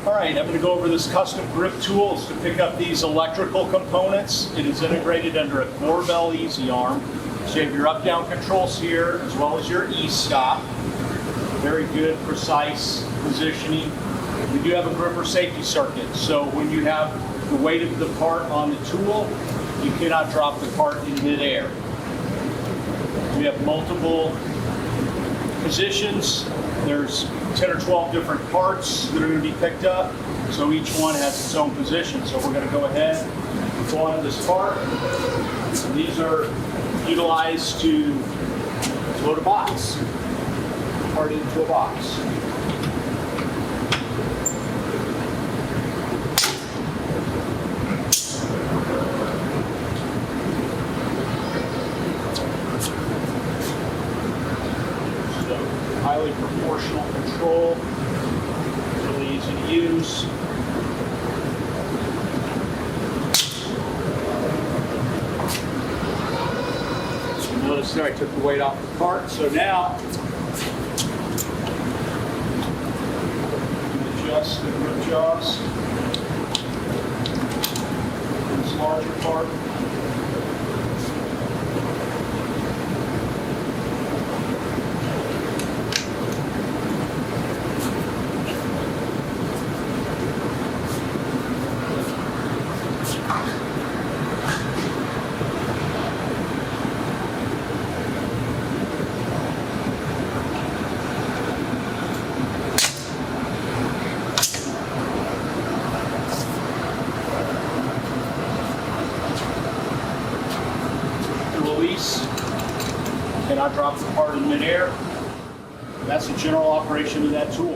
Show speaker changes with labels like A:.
A: All right, I'm going to go over this custom grip tool. It's to pick up these electrical components. It is integrated under a Gorbel easy arm. So you have your up-down controls here, as well as your e-stop. Very good, precise positioning. We do have a gripper safety circuit, so when you have the weight of the part on the tool, you cannot drop the part in midair. We have multiple positions. There's 10 or 12 different parts that are going to be picked up, so each one has its own position. So we're going to go ahead and go on to this part. These are utilized to load a box, part into a box. Highly proportional control, really easy to use. So notice there I took the weight off the part, so now adjust the grip jaws. This larger part. Release, cannot drop the part in midair. That's the general operation of that tool.